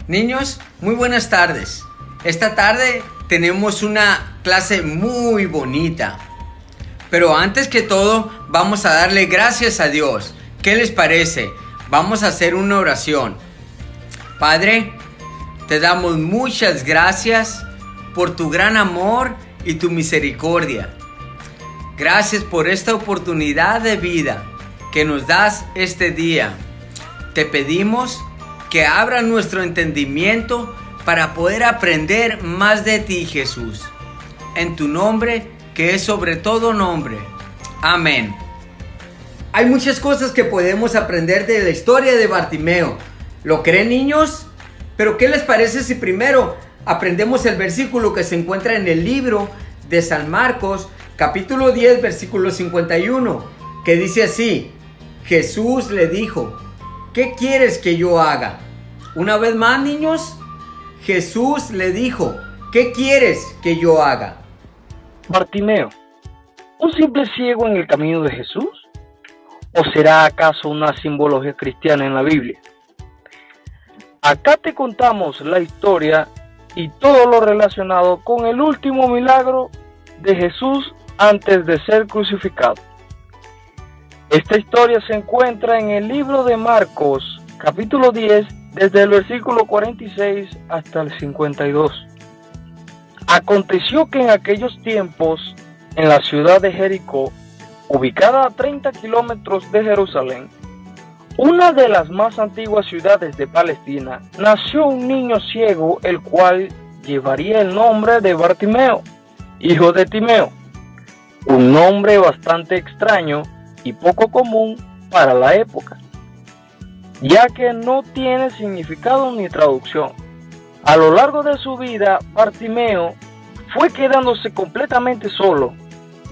Niños, muy buenas tardes. Esta tarde tenemos una clase muy bonita. Pero antes que todo, vamos a darle gracias a Dios. ¿Qué les parece? Vamos a hacer una oración. Padre, te damos muchas gracias por tu gran amor y tu misericordia. Gracias por esta oportunidad de vida que nos das este día. Te pedimos que abra nuestro entendimiento para poder aprender más de ti, Jesús. En tu nombre, que es sobre todo nombre. Amén. Hay muchas cosas que podemos aprender de la historia de Bartimeo. ¿Lo creen, niños? Pero ¿qué les parece si primero aprendemos el versículo que se encuentra en el libro de San Marcos, capítulo 10, versículo 51, que dice así: Jesús le dijo: ¿qué quieres que yo haga? Una vez más, niños, Jesús le dijo: ¿qué quieres que yo haga? Bartimeo, ¿un simple ciego en el camino de Jesús? ¿O será acaso una simbología cristiana en la Biblia? Acá te contamos la historia y todo lo relacionado con el último milagro de Jesús antes de ser crucificado. Esta historia se encuentra en el libro de Marcos, capítulo 10, desde el versículo 46 hasta el 52. Aconteció que en aquellos tiempos, en la ciudad de Jericó, ubicada a 30 kilómetros de Jerusalén, una de las más antiguas ciudades de Palestina, nació un niño ciego, el cual llevaría el nombre de Bartimeo, hijo de Timeo, un nombre bastante extraño y poco común para la época, ya que no tiene significado ni traducción. A lo largo de su vida, Bartimeo fue quedándose completamente solo,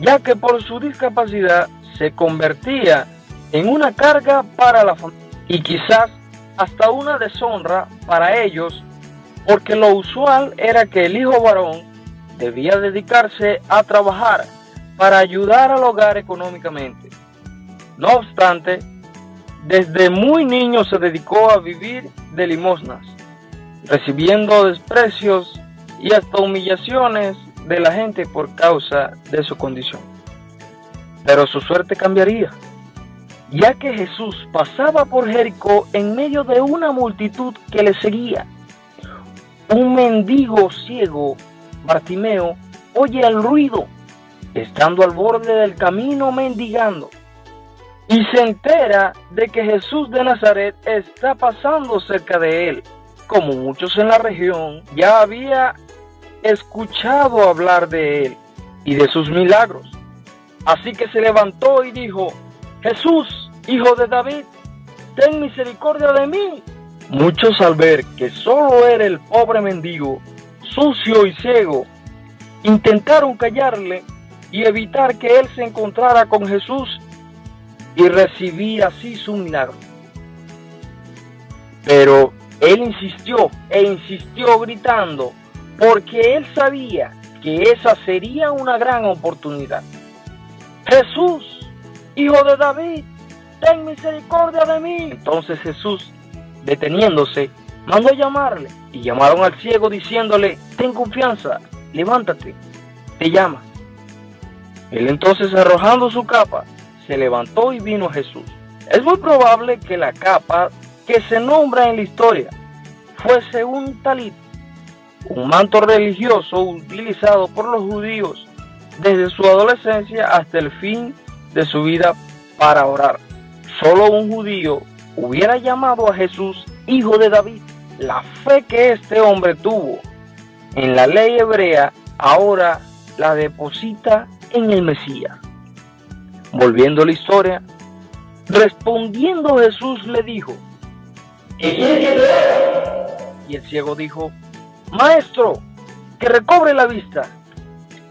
ya que por su discapacidad se convertía en una carga para la familia y quizás hasta una deshonra para ellos, porque lo usual era que el hijo varón debía dedicarse a trabajar para ayudar al hogar económicamente. No obstante, desde muy niño se dedicó a vivir de limosnas, recibiendo desprecios y hasta humillaciones de la gente por causa de su condición. Pero su suerte cambiaría, ya que Jesús pasaba por Jericó en medio de una multitud que le seguía. Un mendigo ciego, Bartimeo, oye el ruido, estando al borde del camino mendigando, y se entera de que Jesús de Nazaret está pasando cerca de él. Como muchos en la región, ya había escuchado hablar de él y de sus milagros. Así que se levantó y dijo: Jesús, hijo de David, ten misericordia de mí. Muchos, al ver que solo era el pobre mendigo, sucio y ciego, intentaron callarle y evitar que él se encontrara con Jesús y recibir así su milagro. Pero él insistió gritando, porque él sabía que esa sería una gran oportunidad. Jesús, hijo de David, ten misericordia de mí. Entonces Jesús, deteniéndose, mandó a llamarle, y llamaron al ciego diciéndole: ten confianza, levántate, te llama. Él entonces, arrojando su capa, se levantó y vino a Jesús. Es muy probable que la capa que se nombra en la historia fuese un talit, un manto religioso utilizado por los judíos desde su adolescencia hasta el fin de su vida para orar. Solo un judío hubiera llamado a Jesús hijo de David. La fe que este hombre tuvo en la ley hebrea ahora la deposita en el Mesías. Volviendo a la historia, respondiendo Jesús le dijo: ¿qué quiere que te haga? Y el ciego dijo: Maestro, que recobre la vista.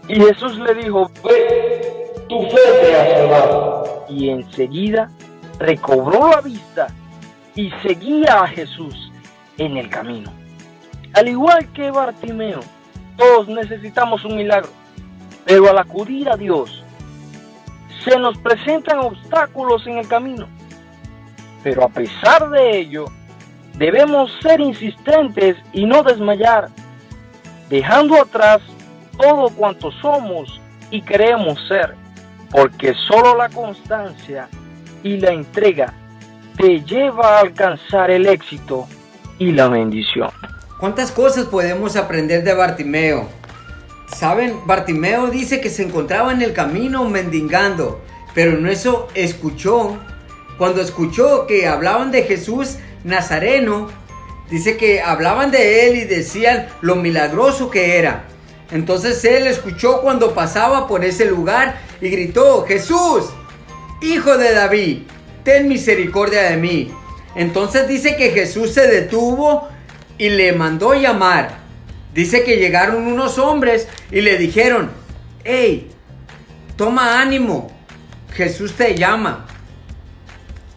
Y Jesús le dijo: ve, tu fe te ha salvado. Y enseguida recobró la vista y seguía a Jesús en el camino. Al igual que Bartimeo, todos necesitamos un milagro, pero al acudir a Dios, se nos presentan obstáculos en el camino. Pero a pesar de ello, Debemos ser insistentes y no desmayar, dejando atrás todo cuanto somos y queremos ser, porque solo la constancia y la entrega te lleva a alcanzar el éxito y la bendición. ¿Cuántas cosas podemos aprender de Bartimeo? ¿Saben? Bartimeo dice que se encontraba en el camino mendigando, pero en eso escuchó. Cuando escuchó que hablaban de Jesús Nazareno, dice que hablaban de él y decían lo milagroso que era. Entonces él escuchó cuando pasaba por ese lugar y gritó: Jesús, hijo de David, ten misericordia de mí. Entonces dice que Jesús se detuvo y le mandó llamar. Dice que llegaron unos hombres y le dijeron: hey, toma ánimo, Jesús te llama.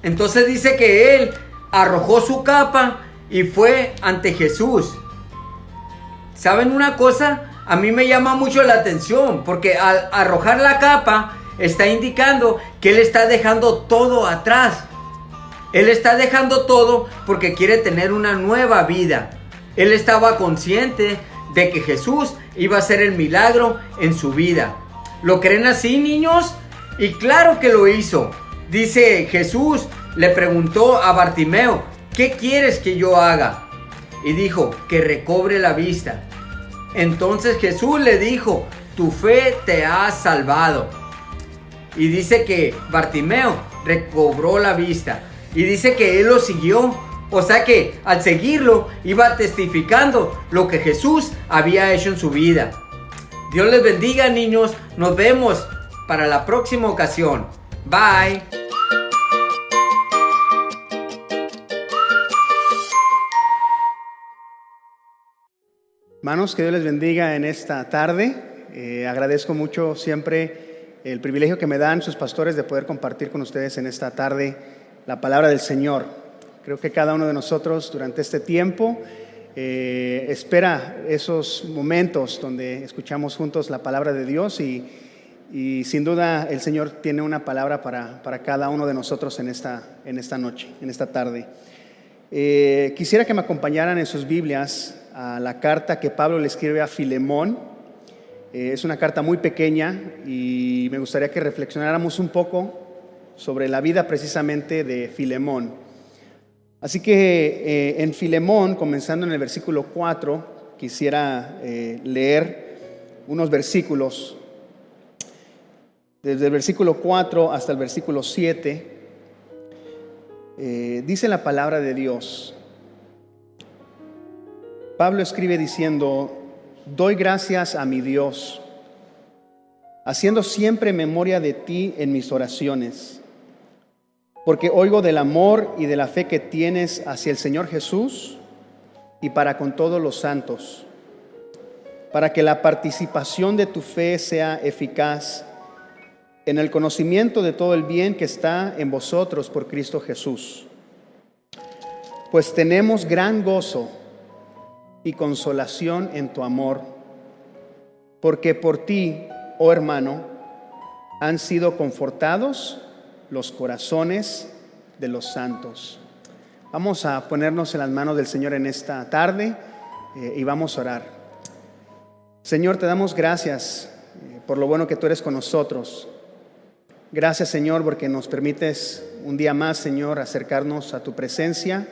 Entonces dice que él arrojó su capa y fue ante Jesús. ¿Saben una cosa? A mí me llama mucho la atención, porque al arrojar la capa está indicando que él está dejando todo atrás. Él está dejando todo porque quiere tener una nueva vida. Él estaba consciente de que Jesús iba a hacer el milagro en su vida. ¿Lo creen así, niños? Y claro que lo hizo. Dice Jesús, le preguntó a Bartimeo: ¿qué quieres que yo haga? Y dijo: que recobre la vista. Entonces Jesús le dijo: tu fe te ha salvado. Y dice que Bartimeo recobró la vista. Y dice que él lo siguió. O sea que al seguirlo iba testificando lo que Jesús había hecho en su vida. Dios les bendiga, niños. Nos vemos para la próxima ocasión. Bye. Hermanos, que Dios les bendiga en esta tarde. Agradezco mucho siempre el privilegio que me dan sus pastores de poder compartir con ustedes en esta tarde la palabra del Señor. Creo que cada uno de nosotros durante este tiempo espera esos momentos donde escuchamos juntos la palabra de Dios y sin duda el Señor tiene una palabra para cada uno de nosotros en esta noche, en esta tarde. Quisiera que me acompañaran en sus Biblias a la carta que Pablo le escribe a Filemón. Es una carta muy pequeña y me gustaría que reflexionáramos un poco sobre la vida precisamente de Filemón. Así que en Filemón, comenzando en el versículo 4, quisiera leer unos versículos. Desde el versículo 4 hasta el versículo 7, dice la palabra de Dios. Pablo escribe diciendo: doy gracias a mi Dios, haciendo siempre memoria de ti en mis oraciones, porque oigo del amor y de la fe que tienes hacia el Señor Jesús y para con todos los santos, para que la participación de tu fe sea eficaz en el conocimiento de todo el bien que está en vosotros por Cristo Jesús. Pues tenemos gran gozo y consolación en tu amor, porque por ti, oh hermano, han sido confortados los corazones de los santos. Vamos a ponernos en las manos del Señor en esta tarde y vamos a orar. Señor, te damos gracias por lo bueno que tú eres con nosotros. Gracias, Señor, porque nos permites un día más, Señor, acercarnos a tu presencia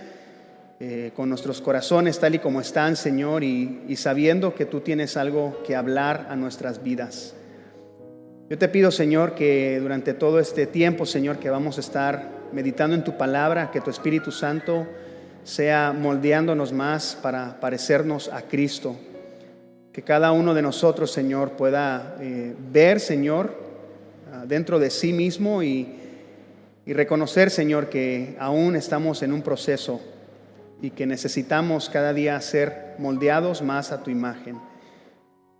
con nuestros corazones tal y como están, Señor, y sabiendo que tú tienes algo que hablar a nuestras vidas. Yo te pido, Señor, que durante todo este tiempo, Señor, que vamos a estar meditando en tu palabra, que tu Espíritu Santo sea moldeándonos más para parecernos a Cristo. Que cada uno de nosotros, Señor, pueda ver, Señor, dentro de sí mismo y reconocer, Señor, que aún estamos en un proceso y que necesitamos cada día ser moldeados más a tu imagen.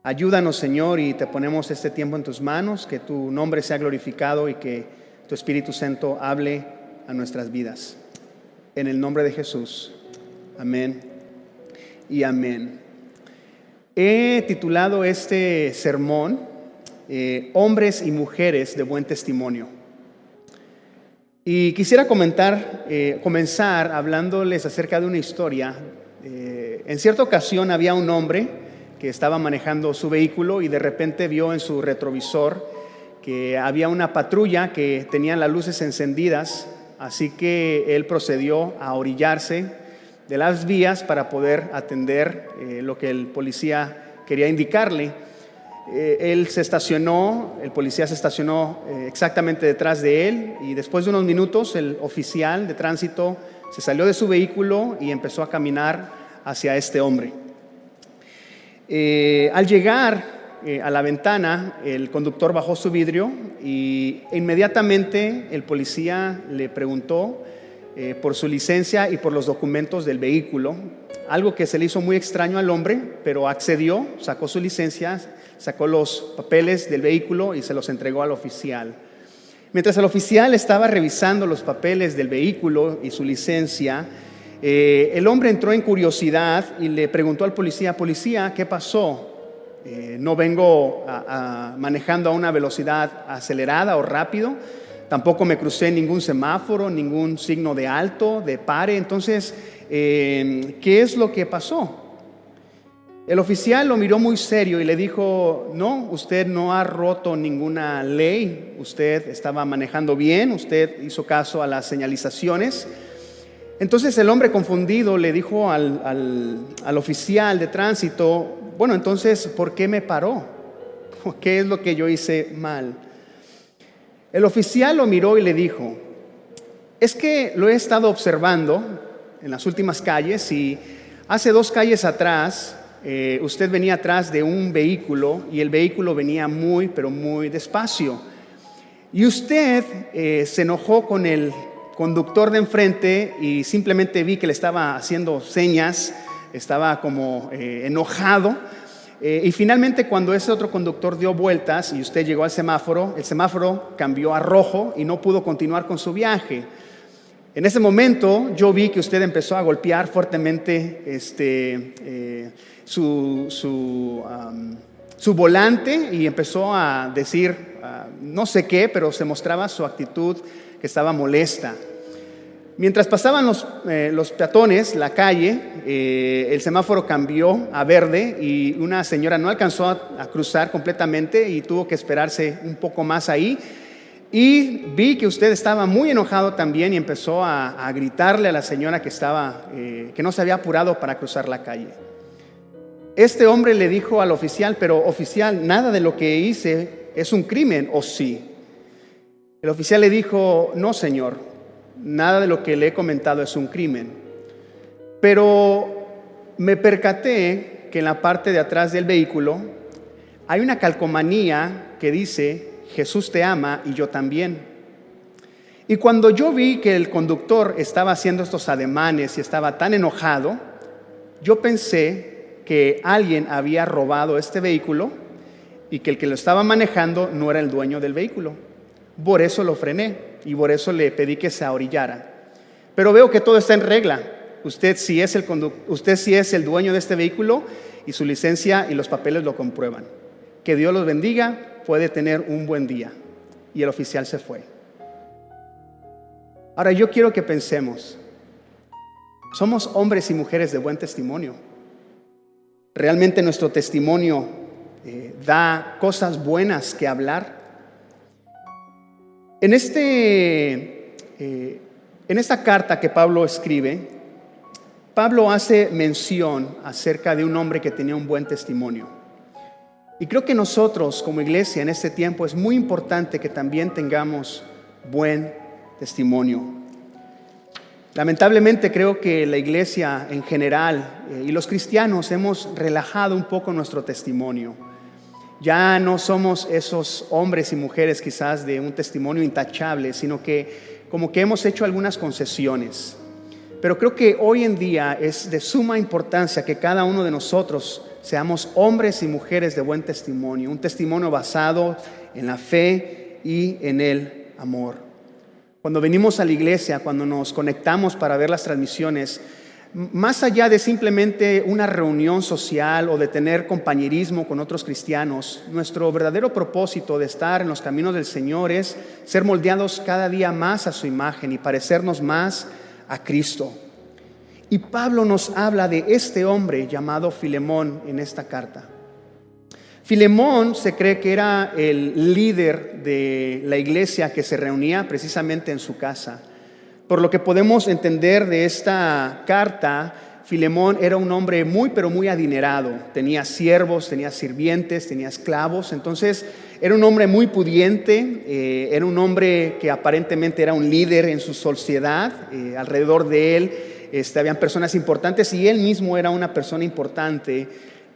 Ayúdanos, Señor, y te ponemos este tiempo en tus manos, que tu nombre sea glorificado y que tu Espíritu Santo hable a nuestras vidas. En el nombre de Jesús. Amén y amén. He titulado este sermón Hombres y mujeres de buen testimonio. Y quisiera comenzar hablándoles acerca de una historia. En cierta ocasión había un hombre que estaba manejando su vehículo y de repente vio en su retrovisor que había una patrulla que tenía las luces encendidas, así que él procedió a orillarse de las vías para poder atender lo que el policía quería indicarle. El policía se estacionó exactamente detrás de él y después de unos minutos el oficial de tránsito se salió de su vehículo y empezó a caminar hacia este hombre. Al llegar a la ventana, el conductor bajó su vidrio y inmediatamente el policía le preguntó por su licencia y por los documentos del vehículo, algo que se le hizo muy extraño al hombre, pero accedió, sacó su licencia, sacó los papeles del vehículo y se los entregó al oficial. Mientras el oficial estaba revisando los papeles del vehículo y su licencia, el hombre entró en curiosidad y le preguntó al policía: policía, ¿qué pasó? No vengo manejando a una velocidad acelerada o rápido, tampoco me crucé ningún semáforo, ningún signo de alto, de pare, entonces, ¿qué es lo que pasó? El oficial lo miró muy serio y le dijo: no, usted no ha roto ninguna ley, usted estaba manejando bien, usted hizo caso a las señalizaciones. Entonces el hombre confundido le dijo al oficial de tránsito: bueno, entonces, ¿por qué me paró? ¿Qué es lo que yo hice mal? El oficial lo miró y le dijo: es que lo he estado observando en las últimas calles y hace 2 calles atrás usted venía atrás de un vehículo y el vehículo venía muy, pero muy despacio. Y usted se enojó con el conductor de enfrente y simplemente vi que le estaba haciendo señas, estaba como enojado. Y finalmente, cuando ese otro conductor dio vueltas y usted llegó al semáforo, el semáforo cambió a rojo y no pudo continuar con su viaje. En ese momento yo vi que usted empezó a golpear fuertemente su volante y empezó a decir no sé qué, pero se mostraba su actitud que estaba molesta. Mientras pasaban los peatones la calle, el semáforo cambió a verde y una señora no alcanzó a cruzar completamente y tuvo que esperarse un poco más ahí. Y vi que usted estaba muy enojado también y empezó a gritarle a la señora que no se había apurado para cruzar la calle. Este hombre le dijo al oficial: pero oficial, nada de lo que hice es un crimen, ¿o sí? El oficial le dijo: no, señor, nada de lo que le he comentado es un crimen. Pero me percaté que en la parte de atrás del vehículo hay una calcomanía que dice: Jesús te ama y yo también. Y cuando yo vi que el conductor estaba haciendo estos ademanes y estaba tan enojado, yo pensé que alguien había robado este vehículo y que el que lo estaba manejando no era el dueño del vehículo. Por eso lo frené y por eso le pedí que se ahorillara. Pero veo que todo está en regla. Usted sí es el dueño de este vehículo y su licencia y los papeles lo comprueban. Que Dios los bendiga, puede tener un buen día. Y el oficial se fue. Ahora yo quiero que pensemos: somos hombres y mujeres de buen testimonio. ¿Realmente nuestro testimonio da cosas buenas que hablar? En esta carta que Pablo escribe, Pablo hace mención acerca de un hombre que tenía un buen testimonio. Y creo que nosotros como iglesia en este tiempo es muy importante que también tengamos buen testimonio. Lamentablemente creo que la iglesia en general y los cristianos hemos relajado un poco nuestro testimonio. Ya no somos esos hombres y mujeres quizás de un testimonio intachable, sino que como que hemos hecho algunas concesiones. Pero creo que hoy en día es de suma importancia que cada uno de nosotros seamos hombres y mujeres de buen testimonio, un testimonio basado en la fe y en el amor. Cuando venimos a la iglesia, cuando nos conectamos para ver las transmisiones, Más allá de simplemente una reunión social o de tener compañerismo con otros cristianos, nuestro verdadero propósito de estar en los caminos del Señor es ser moldeados cada día más a su imagen y parecernos más a Cristo. Y Pablo nos habla de este hombre llamado Filemón en esta carta. Filemón se cree que era el líder de la iglesia que se reunía precisamente en su casa. Por lo que podemos entender de esta carta, Filemón era un hombre muy, pero muy adinerado. Tenía siervos, tenía sirvientes, tenía esclavos. Entonces, era un hombre muy pudiente, era un hombre que aparentemente era un líder en su sociedad. Alrededor de él habían personas importantes y él mismo era una persona importante.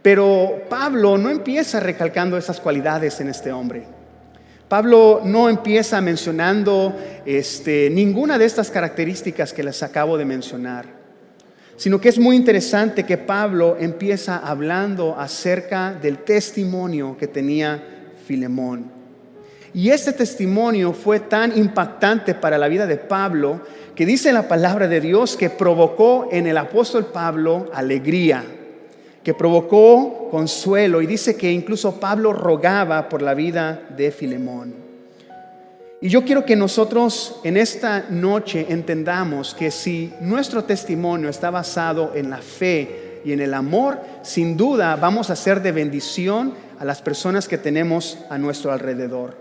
Pero Pablo no empieza recalcando esas cualidades en este hombre. Pablo no empieza mencionando ninguna de estas características que les acabo de mencionar, sino que es muy interesante que Pablo empieza hablando acerca del testimonio que tenía Filemón. Y este testimonio fue tan impactante para la vida de Pablo que dice la palabra de Dios que provocó en el apóstol Pablo alegría, que provocó consuelo, y dice que incluso Pablo rogaba por la vida de Filemón. Y yo quiero que nosotros en esta noche entendamos que si nuestro testimonio está basado en la fe y en el amor, sin duda vamos a ser de bendición a las personas que tenemos a nuestro alrededor.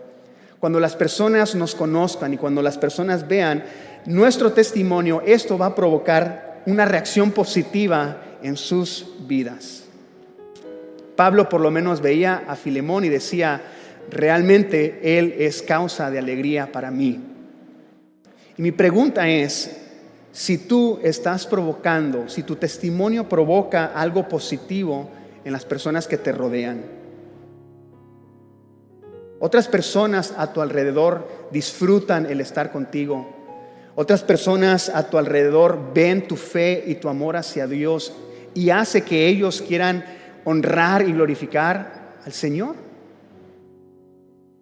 Cuando las personas nos conozcan y cuando las personas vean nuestro testimonio, esto va a provocar una reacción positiva en sus vidas. Pablo por lo menos veía a Filemón y decía, realmente él es causa de alegría para mí. Y mi pregunta es, si tú estás provocando, si tu testimonio provoca algo positivo en las personas que te rodean. Otras personas a tu alrededor disfrutan el estar contigo. Otras personas a tu alrededor ven tu fe y tu amor hacia Dios y hace que ellos quieran honrar y glorificar al Señor.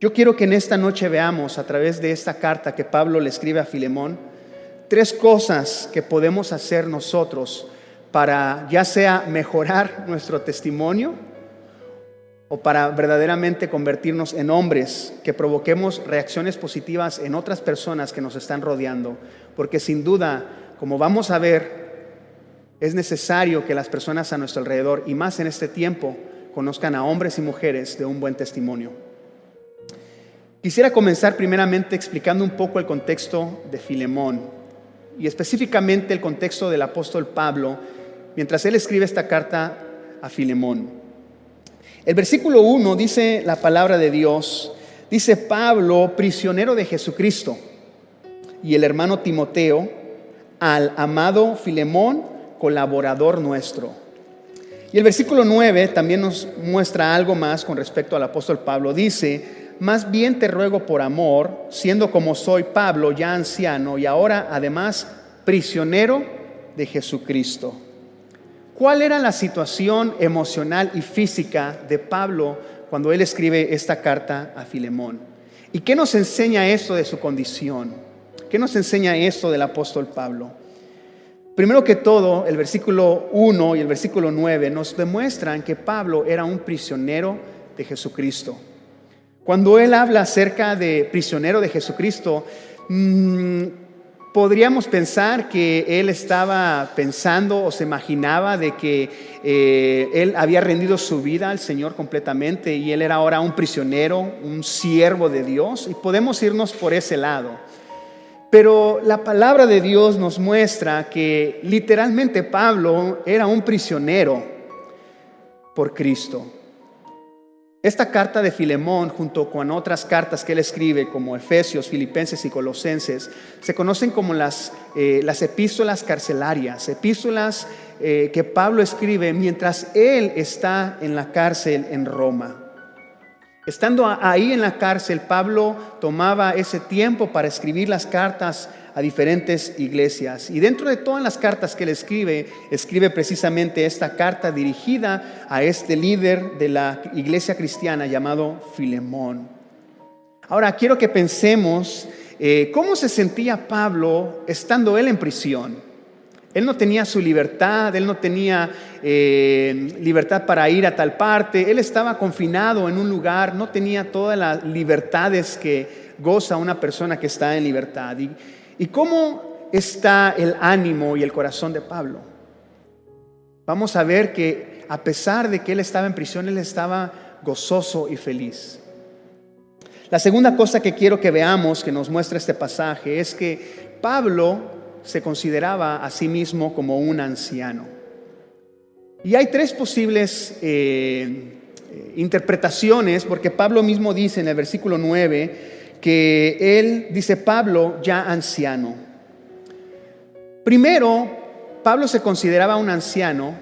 Yo quiero que en esta noche veamos a través de esta carta que Pablo le escribe a Filemón 3 cosas que podemos hacer nosotros para ya sea mejorar nuestro testimonio o para verdaderamente convertirnos en hombres que provoquemos reacciones positivas en otras personas que nos están rodeando. Porque sin duda, como vamos a ver, es necesario que las personas a nuestro alrededor, y más en este tiempo, conozcan a hombres y mujeres de un buen testimonio. Quisiera comenzar primeramente explicando un poco el contexto de Filemón y específicamente el contexto del apóstol Pablo mientras él escribe esta carta a Filemón. El versículo 1 dice la palabra de Dios, dice Pablo, prisionero de Jesucristo, y el hermano Timoteo, al amado Filemón, colaborador nuestro. Y el versículo 9 también nos muestra algo más con respecto al apóstol Pablo. Dice, más bien te ruego por amor, siendo como soy Pablo, ya anciano, y ahora además prisionero de Jesucristo. ¿Cuál era la situación emocional y física de Pablo cuando él escribe esta carta a Filemón? ¿Y qué nos enseña esto de su condición? ¿Qué nos enseña esto del apóstol Pablo? Primero que todo, el versículo 1 y el versículo 9 nos demuestran que Pablo era un prisionero de Jesucristo. Cuando él habla acerca de prisionero de Jesucristo, podríamos pensar que él estaba pensando o se imaginaba de que él había rendido su vida al Señor completamente y él era ahora un prisionero, un siervo de Dios, y podemos irnos por ese lado. Pero la palabra de Dios nos muestra que literalmente Pablo era un prisionero por Cristo. Esta carta de Filemón, junto con otras cartas que él escribe, como Efesios, Filipenses y Colosenses, se conocen como las epístolas carcelarias, epístolas que Pablo escribe mientras él está en la cárcel en Roma. Estando ahí en la cárcel, Pablo tomaba ese tiempo para escribir las cartas a diferentes iglesias. Y dentro de todas las cartas que él escribe precisamente esta carta dirigida a este líder de la iglesia cristiana llamado Filemón. Ahora, quiero que pensemos cómo se sentía Pablo estando él en prisión. Él no tenía su libertad, él no tenía libertad para ir a tal parte. Él estaba confinado en un lugar, no tenía todas las libertades que goza una persona que está en libertad. ¿Y cómo está el ánimo y el corazón de Pablo? Vamos a ver que a pesar de que él estaba en prisión, él estaba gozoso y feliz. La segunda cosa que quiero que veamos, que nos muestra este pasaje, es que Pablo se consideraba a sí mismo como un anciano. Y hay tres posibles interpretaciones, porque Pablo mismo dice en el versículo 9 que él dice Pablo ya anciano. Primero, Pablo se consideraba un anciano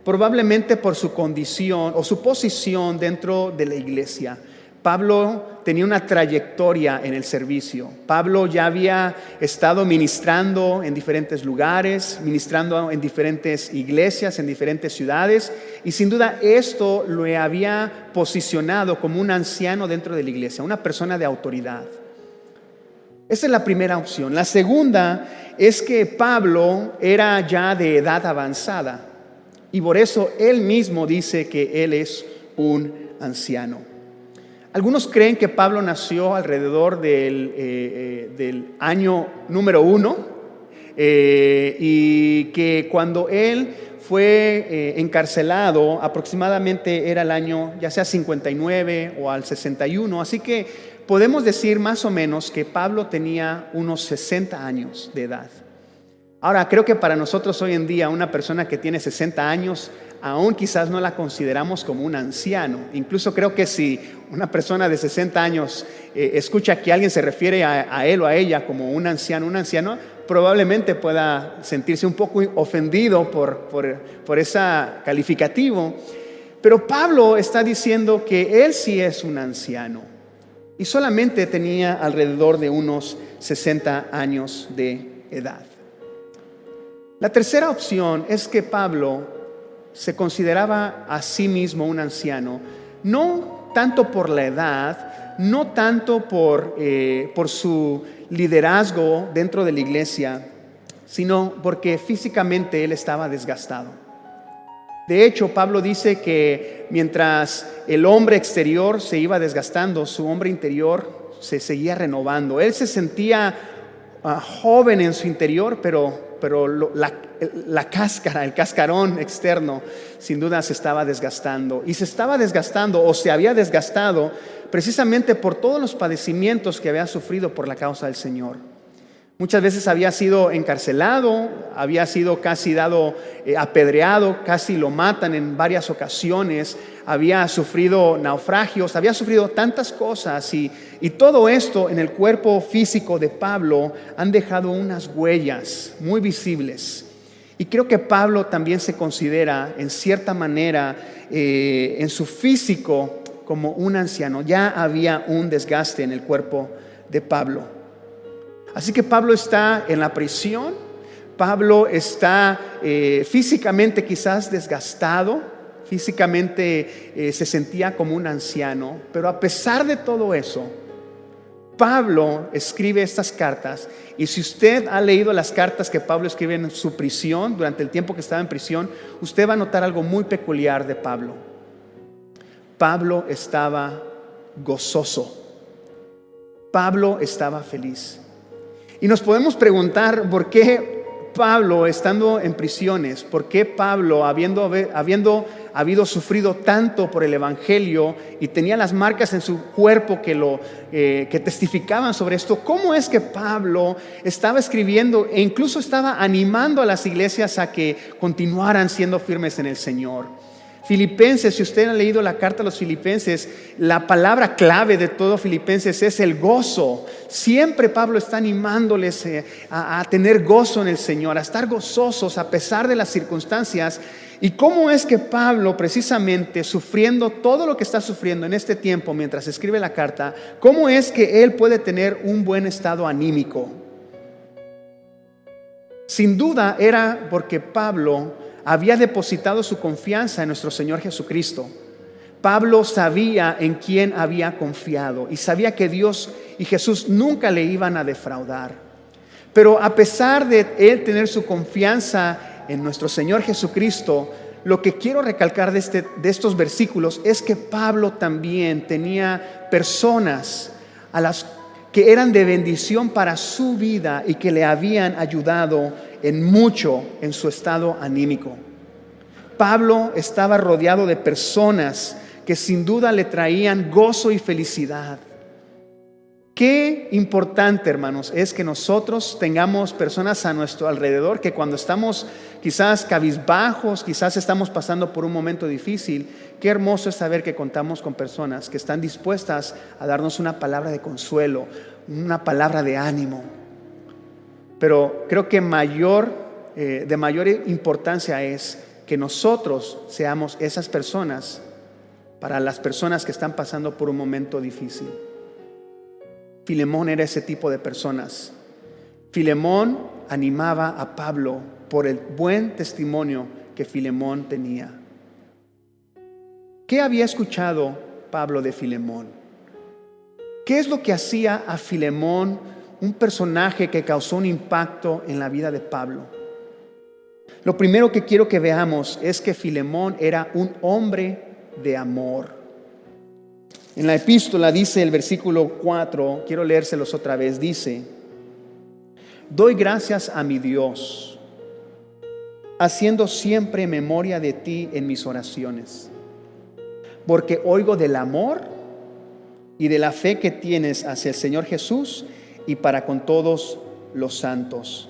probablemente por su condición o su posición dentro de la iglesia. Pablo tenía una trayectoria en el servicio. Pablo ya había estado ministrando en diferentes lugares, ministrando en diferentes iglesias, en diferentes ciudades, y sin duda esto lo había posicionado como un anciano dentro de la iglesia, una persona de autoridad. Esa es la primera opción. La segunda es que Pablo era ya de edad avanzada, y por eso él mismo dice que él es un anciano. Algunos creen que Pablo nació alrededor del año número 1 y que cuando él fue encarcelado aproximadamente era el año ya sea 59 o al 61. Así que podemos decir más o menos que Pablo tenía unos 60 años de edad. Ahora, creo que para nosotros hoy en día una persona que tiene 60 años aún quizás no la consideramos como un anciano. Incluso creo que si una persona de 60 años escucha que alguien se refiere a él o a ella como un anciano, probablemente pueda sentirse un poco ofendido por ese calificativo. Pero Pablo está diciendo que él sí es un anciano y solamente tenía alrededor de unos 60 años de edad. La tercera opción es que Pablo se consideraba a sí mismo un anciano, no tanto por la edad, no tanto por su liderazgo dentro de la iglesia, sino porque físicamente él estaba desgastado. De hecho, Pablo dice que mientras el hombre exterior se iba desgastando, su hombre interior se seguía renovando. Él se sentía joven en su interior, pero la cáscara, el cascarón externo, sin duda se estaba desgastando. Y se estaba desgastando o se había desgastado precisamente por todos los padecimientos que había sufrido por la causa del Señor. Muchas veces había sido encarcelado, había sido casi apedreado, casi lo matan en varias ocasiones, había sufrido naufragios, había sufrido tantas cosas y todo esto en el cuerpo físico de Pablo han dejado unas huellas muy visibles. Y creo que Pablo también se considera en cierta manera en su físico como un anciano. Ya había un desgaste en el cuerpo de Pablo. Así que Pablo está en la prisión, Pablo está físicamente quizás desgastado, físicamente se sentía como un anciano, pero a pesar de todo eso, Pablo escribe estas cartas. Y si usted ha leído las cartas que Pablo escribe en su prisión, durante el tiempo que estaba en prisión, usted va a notar algo muy peculiar de Pablo. Pablo estaba gozoso, Pablo estaba feliz. Y nos podemos preguntar por qué Pablo, estando en prisiones, por qué Pablo, habiendo sufrido tanto por el evangelio y tenía las marcas en su cuerpo que testificaban sobre esto, ¿cómo es que Pablo estaba escribiendo e incluso estaba animando a las iglesias a que continuaran siendo firmes en el Señor? Filipenses, si usted ha leído la carta a los Filipenses, la palabra clave de todo Filipenses es el gozo. Siempre Pablo está animándoles a tener gozo en el Señor, a estar gozosos a pesar de las circunstancias. ¿Y cómo es que Pablo, precisamente sufriendo todo lo que está sufriendo en este tiempo mientras escribe la carta, cómo es que él puede tener un buen estado anímico? Sin duda era porque Pablo había depositado su confianza en nuestro Señor Jesucristo. Pablo sabía en quién había confiado y sabía que Dios y Jesús nunca le iban a defraudar. Pero a pesar de él tener su confianza en nuestro Señor Jesucristo, lo que quiero recalcar de estos versículos es que Pablo también tenía personas a las que eran de bendición para su vida y que le habían ayudado en mucho en su estado anímico. Pablo estaba rodeado de personas que sin duda le traían gozo y felicidad. Qué importante, hermanos, es que nosotros tengamos personas a nuestro alrededor que cuando estamos quizás cabizbajos, quizás estamos pasando por un momento difícil, qué hermoso es saber que contamos con personas que están dispuestas a darnos una palabra de consuelo, una palabra de ánimo. Pero creo que de mayor importancia es que nosotros seamos esas personas para las personas que están pasando por un momento difícil. Filemón era ese tipo de personas. Filemón animaba a Pablo por el buen testimonio que Filemón tenía. ¿Qué había escuchado Pablo de Filemón? ¿Qué es lo que hacía a Filemón un personaje que causó un impacto en la vida de Pablo? Lo primero que quiero que veamos es que Filemón era un hombre de amor. En la epístola dice el versículo 4, quiero leérselos otra vez, dice: doy gracias a mi Dios, haciendo siempre memoria de ti en mis oraciones, porque oigo del amor y de la fe que tienes hacia el Señor Jesús y para con todos los santos.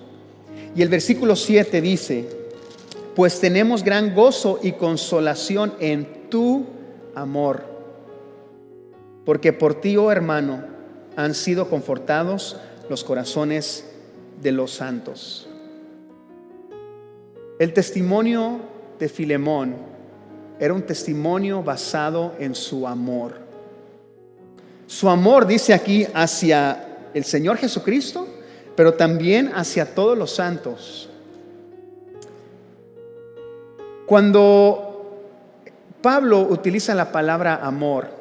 Y el versículo 7 dice: pues tenemos gran gozo y consolación en tu amor, porque por ti, oh hermano, han sido confortados los corazones de los santos. El testimonio de Filemón era un testimonio basado en su amor. Su amor, dice aquí, hacia el Señor Jesucristo, pero también hacia todos los santos. Cuando Pablo utiliza la palabra amor,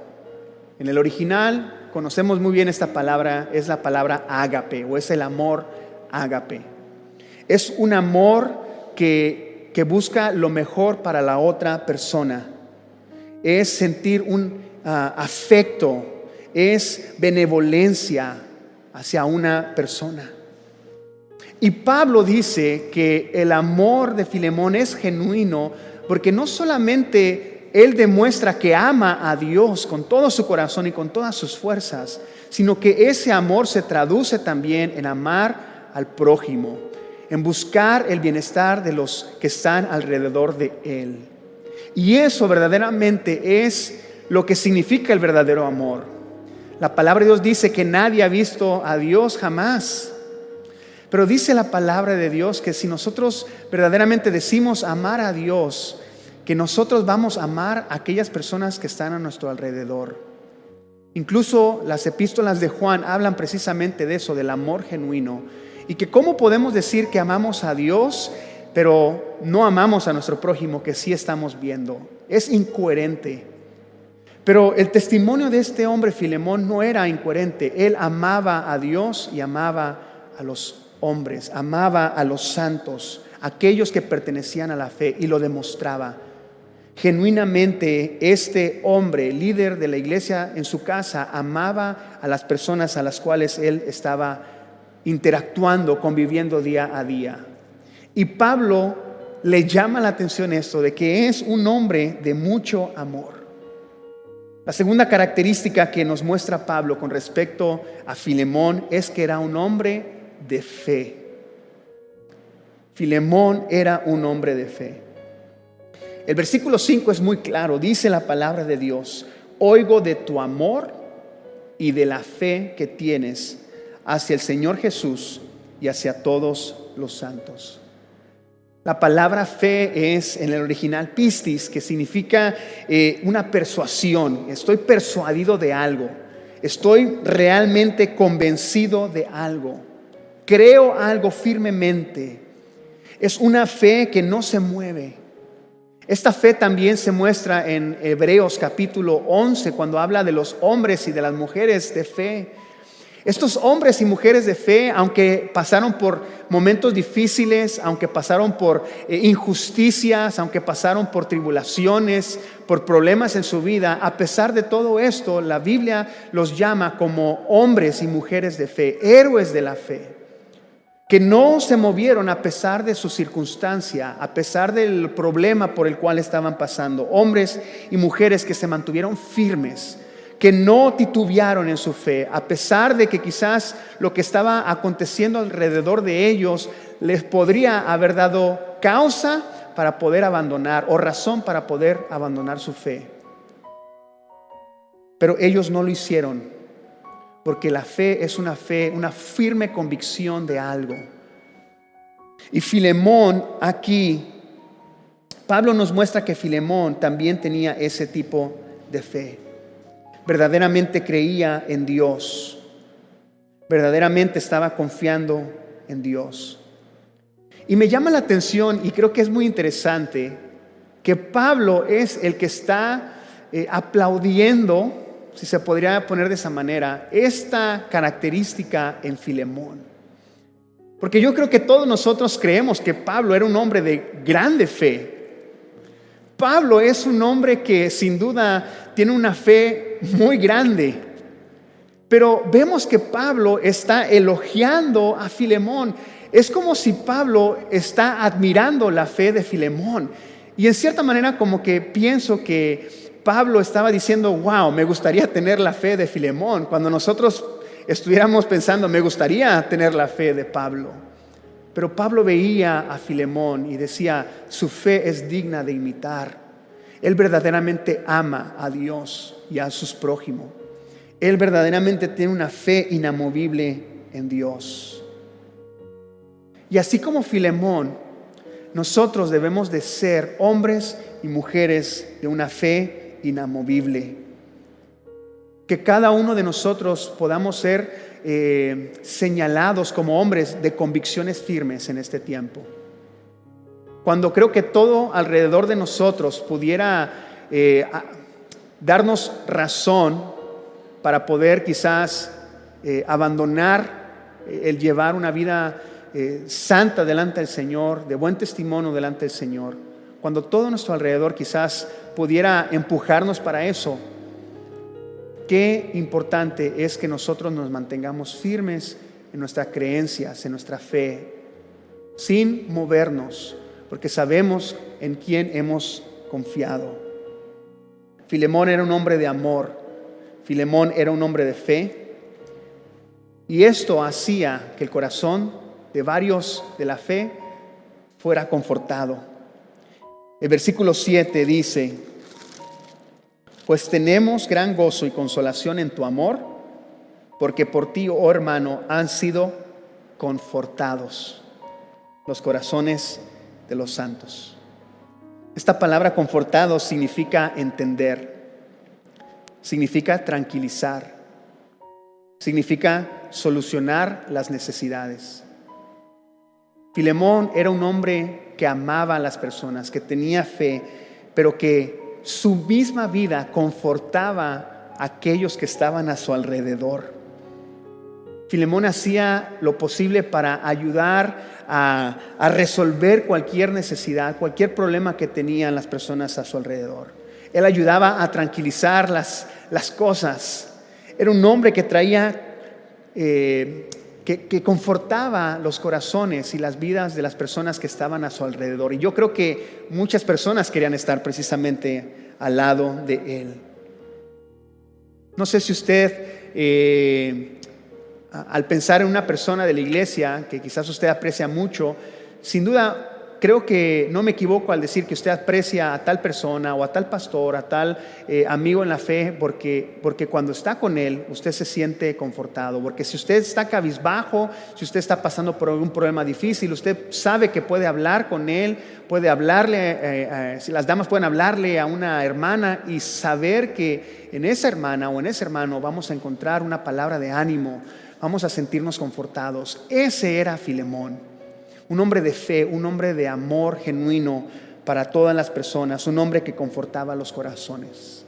en el original conocemos muy bien esta palabra, es la palabra ágape, o es el amor ágape. Es un amor que busca lo mejor para la otra persona. Es sentir un afecto, es benevolencia hacia una persona. Y Pablo dice que el amor de Filemón es genuino porque no solamente él demuestra que ama a Dios con todo su corazón y con todas sus fuerzas, sino que ese amor se traduce también en amar al prójimo, en buscar el bienestar de los que están alrededor de él. Y eso verdaderamente es lo que significa el verdadero amor. La palabra de Dios dice que nadie ha visto a Dios jamás. Pero dice la palabra de Dios que si nosotros verdaderamente decimos amar a Dios, que nosotros vamos a amar a aquellas personas que están a nuestro alrededor. Incluso las epístolas de Juan hablan precisamente de eso, del amor genuino. Y que cómo podemos decir que amamos a Dios, pero no amamos a nuestro prójimo, que sí estamos viendo. Es incoherente. Pero el testimonio de este hombre Filemón no era incoherente. Él amaba a Dios y amaba a los hombres, amaba a los santos, aquellos que pertenecían a la fe, y lo demostraba. Genuinamente este hombre, líder de la iglesia en su casa, amaba a las personas a las cuales él estaba interactuando, conviviendo día a día. Y Pablo le llama la atención esto, de que es un hombre de mucho amor. La segunda característica que nos muestra Pablo con respecto a Filemón es que era un hombre de fe. Filemón era un hombre de fe. El versículo 5 es muy claro, dice la palabra de Dios: oigo de tu amor y de la fe que tienes hacia el Señor Jesús y hacia todos los santos. La palabra fe es en el original pistis, que significa una persuasión. Estoy persuadido de algo, estoy realmente convencido de algo, creo algo firmemente. Es una fe que no se mueve. Esta fe también se muestra en Hebreos capítulo 11, cuando habla de los hombres y de las mujeres de fe. Estos hombres y mujeres de fe, aunque pasaron por momentos difíciles, aunque pasaron por injusticias, aunque pasaron por tribulaciones, por problemas en su vida, a pesar de todo esto, la Biblia los llama como hombres y mujeres de fe, héroes de la fe, que no se movieron a pesar de su circunstancia, a pesar del problema por el cual estaban pasando. Hombres y mujeres que se mantuvieron firmes, que no titubearon en su fe, a pesar de que quizás lo que estaba aconteciendo alrededor de ellos les podría haber dado causa para poder abandonar o razón para poder abandonar su fe. Pero ellos no lo hicieron, porque la fe es una firme convicción de algo. Y Filemón aquí, Pablo nos muestra que Filemón también tenía ese tipo de fe. Verdaderamente creía en Dios, verdaderamente estaba confiando en Dios. Y me llama la atención, y creo que es muy interesante, que Pablo es el que está aplaudiendo, si se podría poner de esa manera, esta característica en Filemón. Porque yo creo que todos nosotros creemos que Pablo era un hombre de grande fe. Pablo es un hombre que sin duda tiene una fe muy grande. Pero vemos que Pablo está elogiando a Filemón. Es como si Pablo está admirando la fe de Filemón. Y en cierta manera como que pienso que Pablo estaba diciendo, wow, me gustaría tener la fe de Filemón. Cuando nosotros estuviéramos pensando, me gustaría tener la fe de Pablo. Pero Pablo veía a Filemón y decía, su fe es digna de imitar. Él verdaderamente ama a Dios y a sus prójimos. Él verdaderamente tiene una fe inamovible en Dios. Y así como Filemón, nosotros debemos de ser hombres y mujeres de una fe inamovible. Que cada uno de nosotros podamos ser señalados como hombres de convicciones firmes en este tiempo. Cuando creo que todo alrededor de nosotros pudiera darnos razón para poder quizás abandonar el llevar una vida santa delante del Señor, de buen testimonio delante del Señor, cuando todo nuestro alrededor quizás pudiera empujarnos para eso, qué importante es que nosotros nos mantengamos firmes en nuestras creencias, en nuestra fe, sin movernos, porque sabemos en quién hemos confiado. Filemón era un hombre de amor, Filemón era un hombre de fe, y esto hacía que el corazón de varios de la fe fuera confortado. El versículo 7 dice, pues tenemos gran gozo y consolación en tu amor, porque por ti, oh hermano, han sido confortados los corazones de los santos. Esta palabra confortado significa entender, significa tranquilizar, significa solucionar las necesidades. Filemón era un hombre que amaba a las personas, que tenía fe, pero que su misma vida confortaba a aquellos que estaban a su alrededor. Filemón hacía lo posible para ayudar a resolver cualquier necesidad, cualquier problema que tenían las personas a su alrededor. Él ayudaba a tranquilizar las cosas. Era un hombre que traía, que confortaba los corazones y las vidas de las personas que estaban a su alrededor. Y yo creo que muchas personas querían estar precisamente al lado de él. No sé si usted, al pensar en una persona de la iglesia que quizás usted aprecia mucho, sin duda creo que no me equivoco al decir que usted aprecia a tal persona o a tal pastor, a tal amigo en la fe, porque cuando está con él usted se siente confortado. Porque si usted está cabizbajo, si usted está pasando por algún problema difícil, usted sabe que puede hablar con él, puede hablarle, si las damas pueden hablarle a una hermana y saber que en esa hermana o en ese hermano vamos a encontrar una palabra de ánimo, vamos a sentirnos confortados. Ese era Filemón. Un hombre de fe, un hombre de amor genuino para todas las personas, un hombre que confortaba los corazones.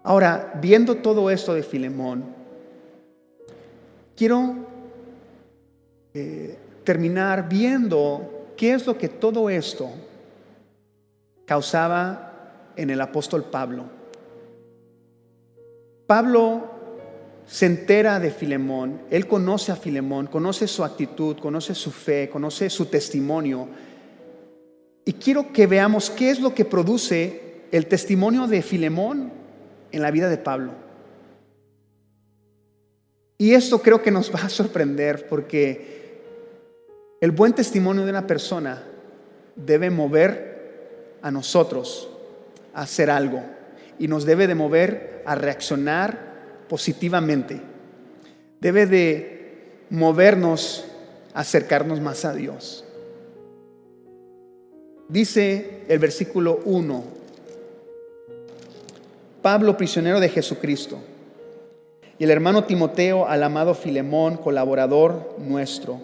Ahora, viendo todo esto de Filemón, quiero terminar viendo qué es lo que todo esto causaba en el apóstol Pablo. Pablo se entera de Filemón, él conoce a Filemón, conoce su actitud, conoce su fe, conoce su testimonio. Y quiero que veamos qué es lo que produce el testimonio de Filemón en la vida de Pablo. Y esto creo que nos va a sorprender, porque el buen testimonio de una persona debe mover a nosotros a hacer algo, y nos debe de mover a reaccionar positivamente. Debe de movernos a acercarnos más a Dios. Dice el versículo 1: Pablo, prisionero de Jesucristo, y el hermano Timoteo al amado Filemón, colaborador nuestro,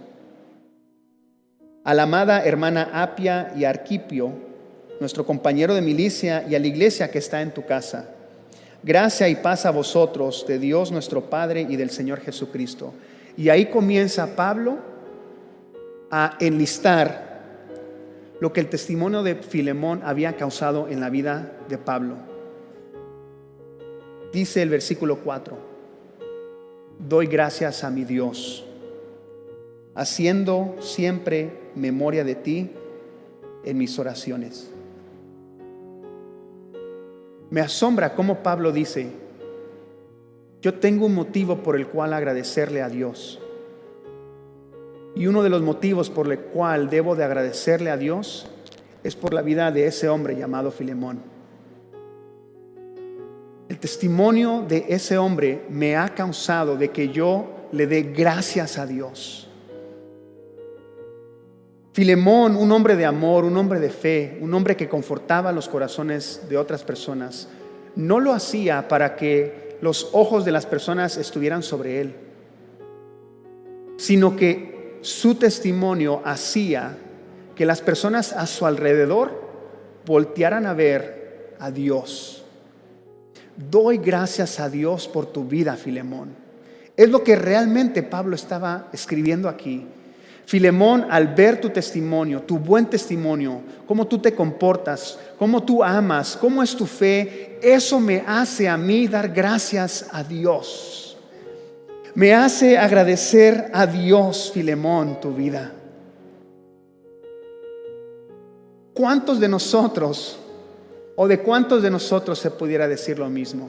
a la amada hermana Apia y Arquipio, nuestro compañero de milicia, y a la iglesia que está en tu casa. Gracia y paz a vosotros, de Dios nuestro Padre y del Señor Jesucristo. Y ahí comienza Pablo a enlistar lo que el testimonio de Filemón había causado en la vida de Pablo. Dice el versículo 4: doy gracias a mi Dios, haciendo siempre memoria de ti en mis oraciones. Me asombra cómo Pablo dice: yo tengo un motivo por el cual agradecerle a Dios. Y uno de los motivos por el cual debo de agradecerle a Dios es por la vida de ese hombre llamado Filemón. El testimonio de ese hombre me ha causado de que yo le dé gracias a Dios. Filemón, un hombre de amor, un hombre de fe, un hombre que confortaba los corazones de otras personas, no lo hacía para que los ojos de las personas estuvieran sobre él, sino que su testimonio hacía que las personas a su alrededor voltearan a ver a Dios. Doy gracias a Dios por tu vida, Filemón. Es lo que realmente Pablo estaba escribiendo aquí. Filemón, al ver tu testimonio, tu buen testimonio, cómo tú te comportas, cómo tú amas, cómo es tu fe, eso me hace a mí dar gracias a Dios. Me hace agradecer a Dios, Filemón, tu vida. ¿Cuántos de nosotros, o de cuántos de nosotros se pudiera decir lo mismo?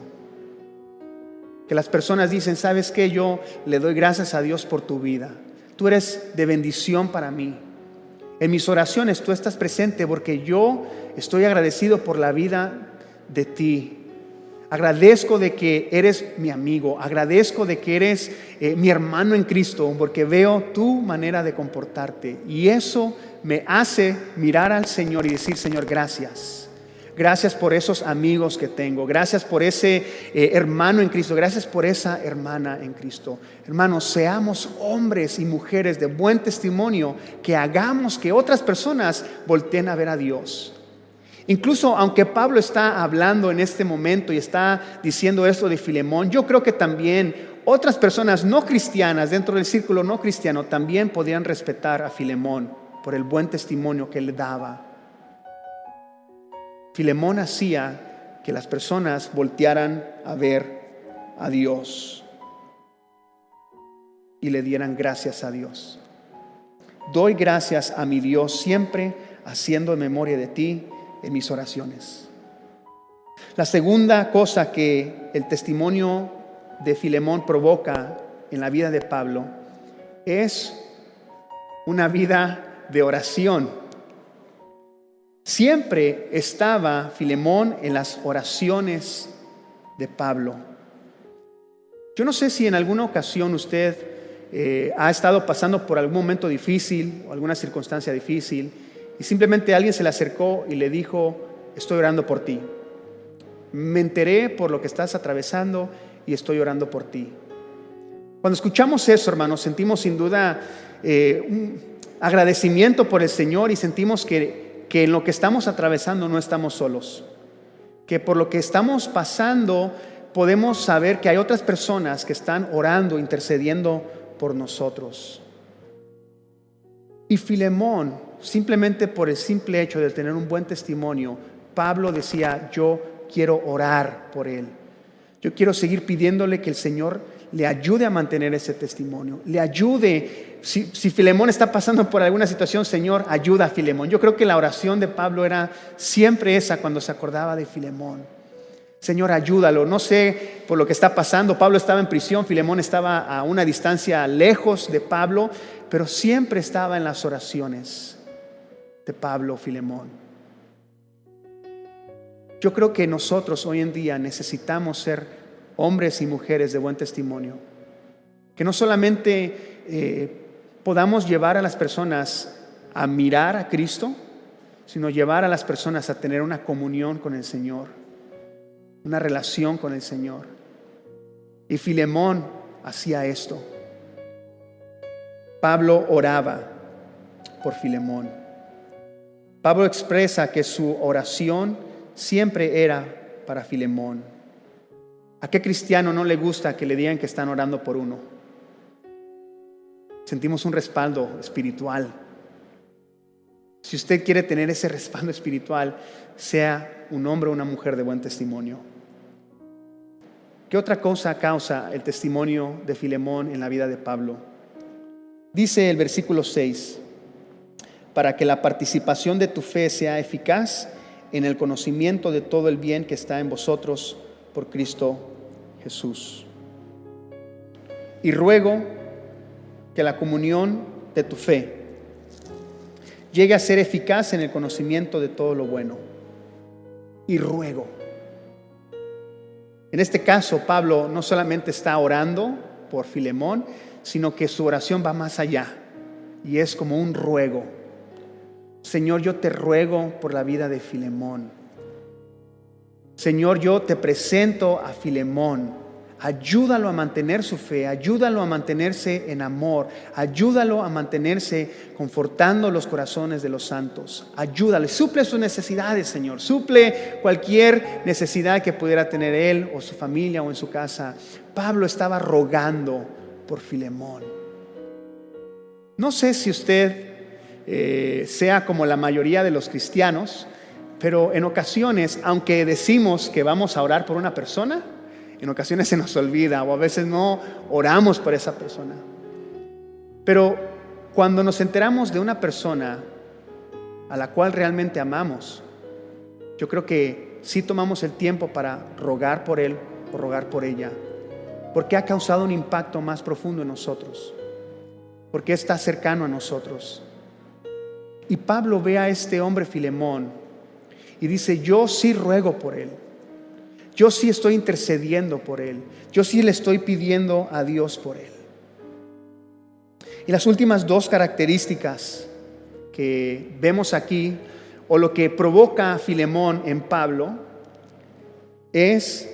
Que las personas dicen: ¿sabes qué? Yo le doy gracias a Dios por tu vida. Tú eres de bendición para mí. En mis oraciones tú estás presente porque yo estoy agradecido por la vida de ti. Agradezco de que eres mi amigo. Agradezco de que eres mi hermano en Cristo, porque veo tu manera de comportarte. Y eso me hace mirar al Señor y decir: Señor, gracias. Gracias por esos amigos que tengo. Gracias por ese hermano en Cristo. Gracias por esa hermana en Cristo. Hermanos, seamos hombres y mujeres de buen testimonio, que hagamos que otras personas volteen a ver a Dios. Incluso aunque Pablo está hablando en este momento y está diciendo esto de Filemón, yo creo que también otras personas no cristianas dentro del círculo no cristiano también podían respetar a Filemón por el buen testimonio que él daba. Filemón hacía que las personas voltearan a ver a Dios y le dieran gracias a Dios. Doy gracias a mi Dios siempre, haciendo memoria de ti en mis oraciones. La segunda cosa que el testimonio de Filemón provoca en la vida de Pablo es una vida de oración. Siempre estaba Filemón en las oraciones de Pablo. Yo no sé si en alguna ocasión usted ha estado pasando por algún momento difícil o alguna circunstancia difícil y simplemente alguien se le acercó y le dijo: estoy orando por ti. Me enteré por lo que estás atravesando y estoy orando por ti. Cuando escuchamos eso, hermanos, sentimos sin duda un agradecimiento por el Señor y sentimos que en lo que estamos atravesando no estamos solos, que por lo que estamos pasando podemos saber que hay otras personas que están orando, intercediendo por nosotros. Y Filemón, simplemente por el simple hecho de tener un buen testimonio, Pablo decía: yo quiero orar por él. Yo quiero seguir pidiéndole que el Señor le ayude a mantener ese testimonio, le ayude. Si Filemón está pasando por alguna situación, Señor, ayuda a Filemón. Yo creo que la oración de Pablo era siempre esa cuando se acordaba de Filemón: Señor, ayúdalo. No sé por lo que está pasando. Pablo estaba en prisión, Filemón estaba a una distancia lejos de Pablo, pero siempre estaba en las oraciones de Pablo, Filemón. Yo creo que nosotros hoy en día necesitamos ser hombres y mujeres de buen testimonio, que no solamente podamos llevar a las personas a mirar a Cristo, sino llevar a las personas a tener una comunión con el Señor, una relación con el Señor. Y Filemón hacía esto. Pablo oraba por Filemón. Pablo expresa que su oración siempre era para Filemón. ¿A qué cristiano no le gusta que le digan que están orando por uno? Sentimos un respaldo espiritual. Si usted quiere tener ese respaldo espiritual, sea un hombre o una mujer de buen testimonio. ¿Qué otra cosa causa el testimonio de Filemón en la vida de Pablo? Dice el versículo 6: para que la participación de tu fe sea eficaz en el conocimiento de todo el bien que está en vosotros por Cristo Jesús. Y ruego que la comunión de tu fe llegue a ser eficaz en el conocimiento de todo lo bueno. Y ruego. En este caso, Pablo no solamente está orando por Filemón, sino que su oración va más allá y es como un ruego. Señor, yo te ruego por la vida de Filemón. Señor, yo te presento a Filemón. Ayúdalo a mantener su fe, ayúdalo a mantenerse en amor, ayúdalo a mantenerse confortando los corazones de los santos. Ayúdale, suple sus necesidades, Señor. Suple cualquier necesidad que pudiera tener él o su familia o en su casa. Pablo estaba rogando por Filemón. No sé si usted sea como la mayoría de los cristianos, pero en ocasiones, aunque decimos que vamos a orar por una persona, en ocasiones se nos olvida o a veces no oramos por esa persona. Pero cuando nos enteramos de una persona a la cual realmente amamos, yo creo que sí tomamos el tiempo para rogar por él o rogar por ella, porque ha causado un impacto más profundo en nosotros, porque está cercano a nosotros. Y Pablo ve a este hombre Filemón y dice: yo sí ruego por él. Yo sí estoy intercediendo por él. Yo sí le estoy pidiendo a Dios por él. Y las últimas dos características que vemos aquí, o lo que provoca a Filemón en Pablo, es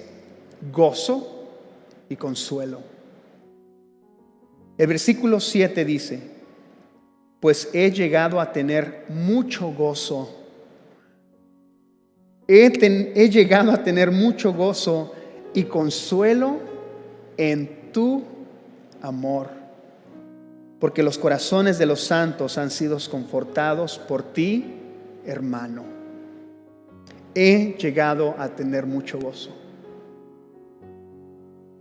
gozo y consuelo. El versículo 7 dice: pues he llegado a tener mucho gozo. He llegado a tener mucho gozo y consuelo en tu amor, porque los corazones de los santos han sido confortados por ti, hermano. He llegado a tener mucho gozo.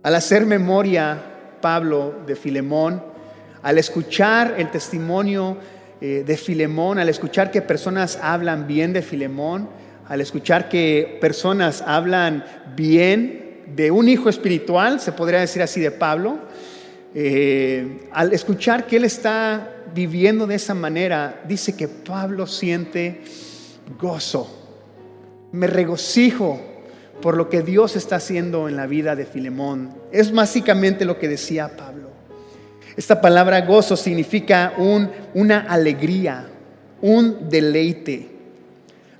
Al hacer memoria Pablo de Filemón, al escuchar el testimonio de Filemón, al escuchar que personas hablan bien de Filemón, al escuchar que personas hablan bien de un hijo espiritual, se podría decir así, de Pablo, al escuchar que él está viviendo de esa manera, dice que Pablo siente gozo. Me regocijo por lo que Dios está haciendo en la vida de Filemón. Es básicamente lo que decía Pablo. Esta palabra gozo significa una alegría, un deleite.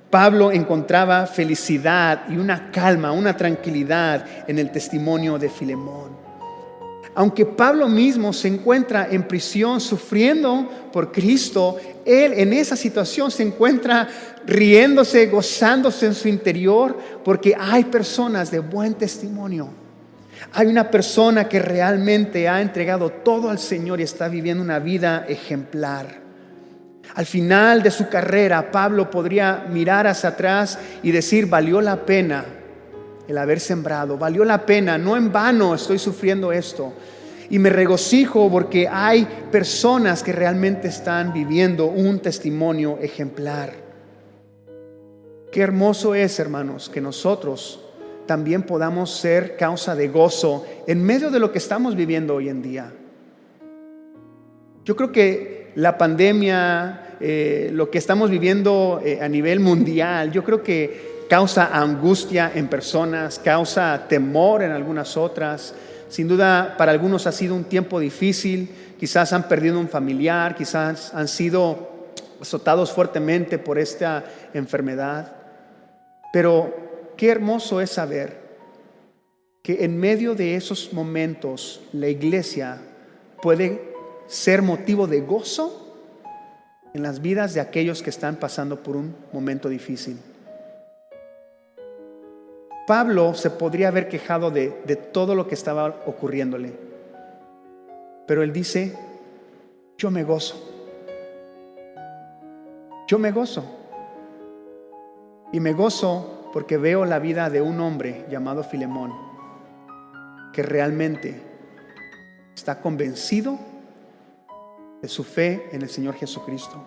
Pablo encontraba felicidad y una calma, una tranquilidad en el testimonio de Filemón. Aunque Pablo mismo se encuentra en prisión sufriendo por Cristo, él en esa situación se encuentra riéndose, gozándose en su interior, porque hay personas de buen testimonio. Hay una persona que realmente ha entregado todo al Señor y está viviendo una vida ejemplar. Al final de su carrera, Pablo podría mirar hacia atrás y decir: valió la pena el haber sembrado, valió la pena, no en vano estoy sufriendo esto. Y me regocijo porque hay personas que realmente están viviendo un testimonio ejemplar. Qué hermoso es, hermanos, que nosotros también podamos ser causa de gozo en medio de lo que estamos viviendo hoy en día. Yo creo que la pandemia, lo que estamos viviendo a nivel mundial, yo creo que causa angustia en personas, causa temor en algunas otras. Sin duda, para algunos ha sido un tiempo difícil, quizás han perdido un familiar, quizás han sido azotados fuertemente por esta enfermedad. Pero qué hermoso es saber que en medio de esos momentos la iglesia puede ser motivo de gozo en las vidas de aquellos que están pasando por un momento difícil. Pablo se podría haber quejado de todo lo que estaba ocurriéndole, pero él dice: yo me gozo. Yo me gozo. Y me gozo porque veo la vida de un hombre llamado Filemón, que realmente está convencido de su fe en el Señor Jesucristo.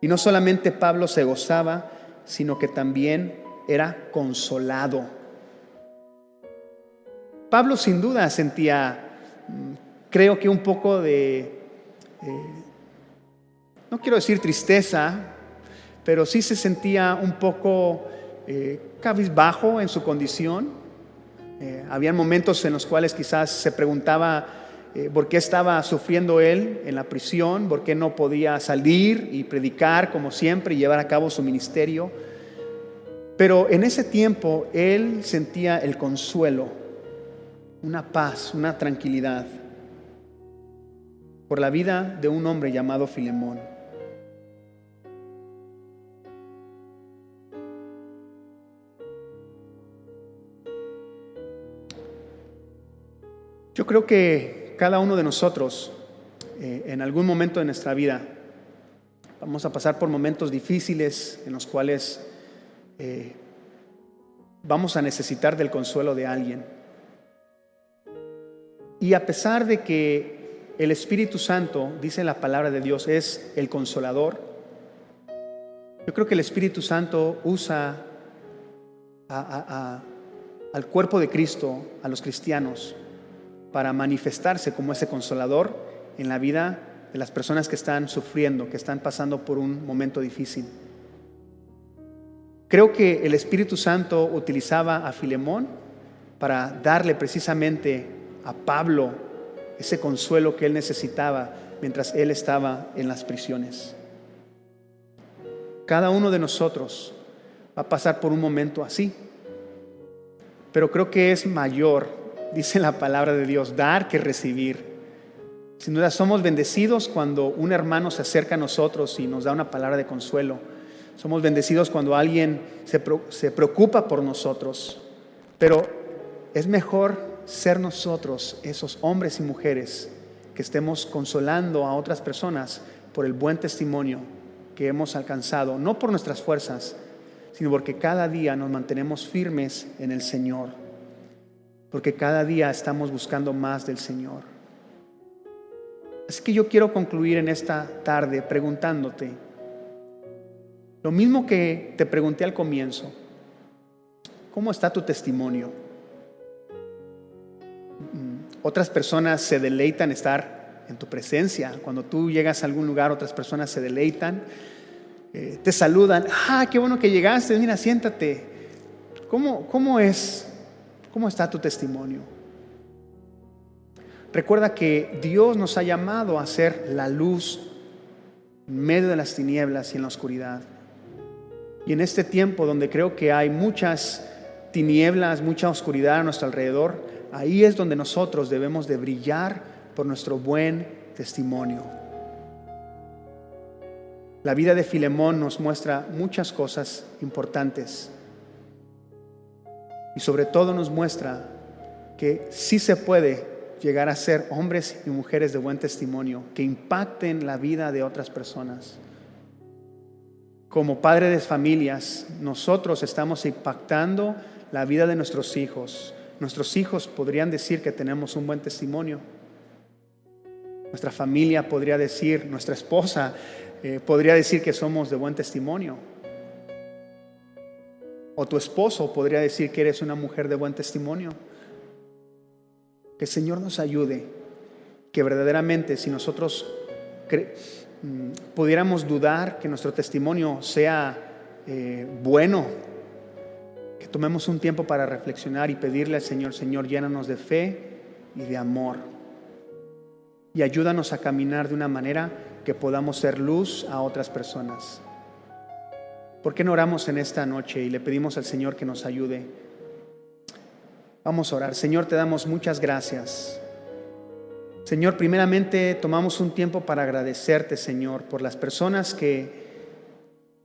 Y no solamente Pablo se gozaba, sino que también era consolado. Pablo sin duda sentía, creo que un poco de, no quiero decir tristeza, pero sí se sentía un poco cabizbajo en su condición. Había momentos en los cuales quizás se preguntaba por qué estaba sufriendo él en la prisión, por qué no podía salir y predicar como siempre y llevar a cabo su ministerio. Pero en ese tiempo él sentía el consuelo, una paz, una tranquilidad por la vida de un hombre llamado Filemón. Yo creo que cada uno de nosotros en algún momento de nuestra vida vamos a pasar por momentos difíciles en los cuales vamos a necesitar del consuelo de alguien. Y a pesar de que el Espíritu Santo, dice la palabra de Dios, es el consolador, yo creo que el Espíritu Santo usa al cuerpo de Cristo, a los cristianos, para manifestarse como ese consolador en la vida de las personas que están sufriendo, que están pasando por un momento difícil. Creo que el Espíritu Santo utilizaba a Filemón para darle precisamente a Pablo ese consuelo que él necesitaba mientras él estaba en las prisiones. Cada uno de nosotros va a pasar por un momento así, pero creo que es mayor, dice la palabra de Dios, dar que recibir. Sin duda somos bendecidos cuando un hermano se acerca a nosotros y nos da una palabra de consuelo. Somos bendecidos cuando alguien se preocupa por nosotros. Pero es mejor ser nosotros esos hombres y mujeres que estemos consolando a otras personas por el buen testimonio que hemos alcanzado, no por nuestras fuerzas, sino porque cada día nos mantenemos firmes en el Señor, porque cada día estamos buscando más del Señor. Así que yo quiero concluir en esta tarde preguntándote lo mismo que te pregunté al comienzo: ¿cómo está tu testimonio? Otras personas se deleitan estar en tu presencia. Cuando tú llegas a algún lugar, otras personas se deleitan, te saludan. Qué bueno que llegaste, mira, siéntate. ¿Cómo está tu testimonio? Recuerda que Dios nos ha llamado a ser la luz en medio de las tinieblas y en la oscuridad. Y en este tiempo donde creo que hay muchas tinieblas, mucha oscuridad a nuestro alrededor, ahí es donde nosotros debemos de brillar por nuestro buen testimonio. La vida de Filemón nos muestra muchas cosas importantes y sobre todo nos muestra que sí se puede llegar a ser hombres y mujeres de buen testimonio, que impacten la vida de otras personas. Como padres de familias, nosotros estamos impactando la vida de nuestros hijos. Nuestros hijos podrían decir que tenemos un buen testimonio. Nuestra familia podría decir, nuestra esposa podría decir que somos de buen testimonio. O tu esposo podría decir que eres una mujer de buen testimonio. Que el Señor nos ayude, que verdaderamente si nosotros pudiéramos dudar que nuestro testimonio sea bueno, que tomemos un tiempo para reflexionar y pedirle al Señor: Señor, llénanos de fe y de amor, y ayúdanos a caminar de una manera que podamos ser luz a otras personas. ¿Por qué no oramos en esta noche y le pedimos al Señor que nos ayude? Vamos a orar. Señor, te damos muchas gracias. Señor, primeramente tomamos un tiempo para agradecerte, Señor, por las personas que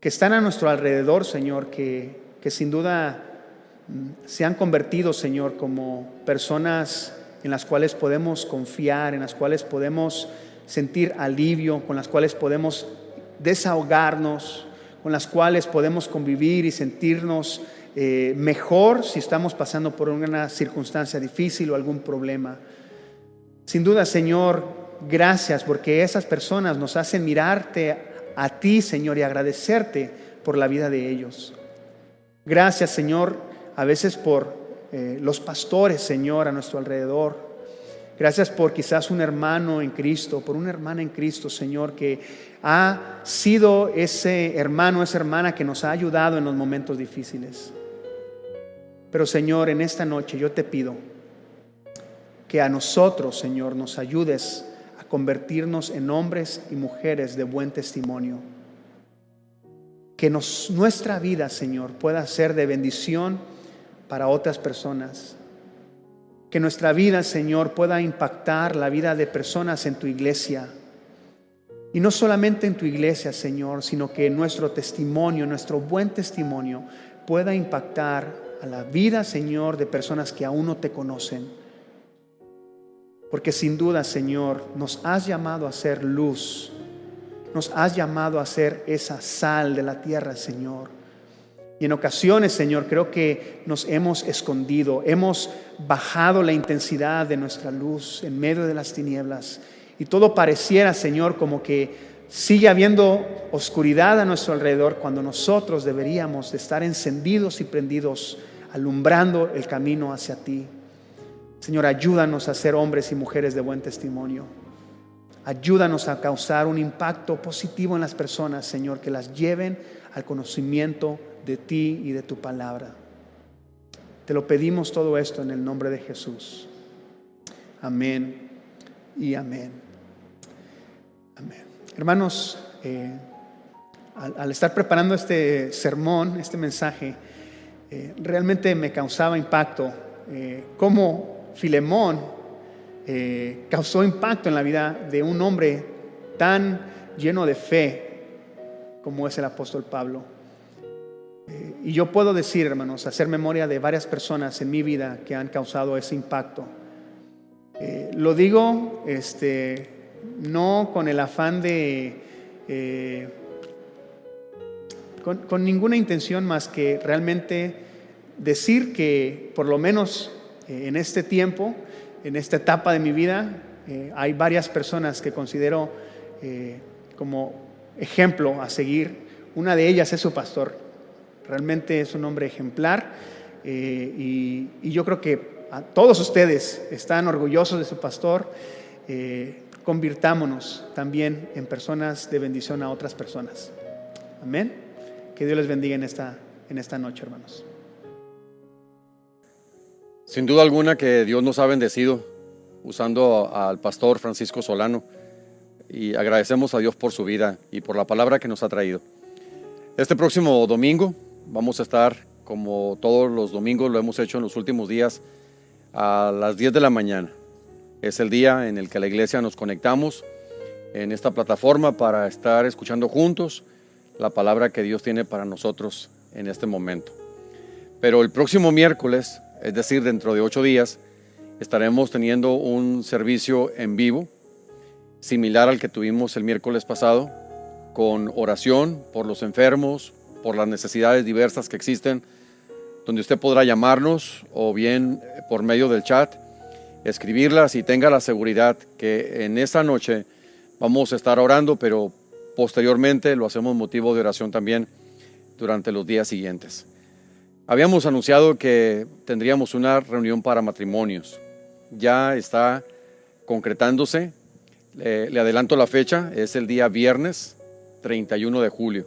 están a nuestro alrededor, Señor, que sin duda se han convertido, Señor, como personas en las cuales podemos confiar, en las cuales podemos sentir alivio, con las cuales podemos desahogarnos, con las cuales podemos convivir y sentirnos mejor si estamos pasando por una circunstancia difícil o algún problema. Sin duda, Señor, gracias porque esas personas nos hacen mirarte a ti, Señor, y agradecerte por la vida de ellos. Gracias, Señor, a veces por los pastores, Señor, a nuestro alrededor. Gracias por quizás un hermano en Cristo, por una hermana en Cristo, Señor, que ha sido ese hermano, esa hermana que nos ha ayudado en los momentos difíciles. Pero, Señor, en esta noche yo te pido que a nosotros, Señor, nos ayudes a convertirnos en hombres y mujeres de buen testimonio. Que nuestra vida, Señor, pueda ser de bendición para otras personas. Que nuestra vida, Señor, pueda impactar la vida de personas en tu iglesia. Y no solamente en tu iglesia, Señor, sino que nuestro testimonio, nuestro buen testimonio, pueda impactar a la vida, Señor, de personas que aún no te conocen. Porque sin duda, Señor, nos has llamado a ser luz. Nos has llamado a ser esa sal de la tierra, Señor. Y en ocasiones, Señor, creo que nos hemos escondido, hemos bajado la intensidad de nuestra luz en medio de las tinieblas. Y todo pareciera, Señor, como que sigue habiendo oscuridad a nuestro alrededor, cuando nosotros deberíamos de estar encendidos y prendidos, alumbrando el camino hacia ti. Señor, ayúdanos a ser hombres y mujeres de buen testimonio. Ayúdanos a causar un impacto positivo en las personas, Señor, que las lleven al conocimiento de ti y de tu palabra. Te lo pedimos todo esto en el nombre de Jesús. Amén y amén. Amén. Hermanos, al estar preparando este sermón, este mensaje, realmente me causaba impacto cómo Filemón causó impacto en la vida de un hombre tan lleno de fe como es el apóstol Pablo. Y yo puedo decir, hermanos, hacer memoria de varias personas en mi vida que han causado ese impacto. Lo digo no con el afán de con ninguna intención más que realmente decir que por lo menos en este tiempo, en esta etapa de mi vida, hay varias personas que considero como ejemplo a seguir. Una de ellas es su pastor. Realmente es un hombre ejemplar y yo creo que a todos ustedes están orgullosos de su pastor. Convirtámonos también en personas de bendición a otras personas. Amén. Que Dios les bendiga en esta noche, hermanos. Sin duda alguna que Dios nos ha bendecido usando al pastor Francisco Solano, y agradecemos a Dios por su vida y por la palabra que nos ha traído. Este próximo domingo vamos a estar, como todos los domingos lo hemos hecho en los últimos días, a las 10 de la mañana. Es el día en el que la iglesia nos conectamos en esta plataforma para estar escuchando juntos la palabra que Dios tiene para nosotros en este momento. Pero el próximo miércoles, es decir, dentro de 8 días, estaremos teniendo un servicio en vivo, similar al que tuvimos el miércoles pasado, con oración por los enfermos, por las necesidades diversas que existen, donde usted podrá llamarnos o bien por medio del chat, escribirlas y tenga la seguridad que en esta noche vamos a estar orando, pero posteriormente lo hacemos motivo de oración también durante los días siguientes. Habíamos anunciado que tendríamos una reunión para matrimonios. Ya está concretándose. Le adelanto la fecha, es el día viernes 31 de julio.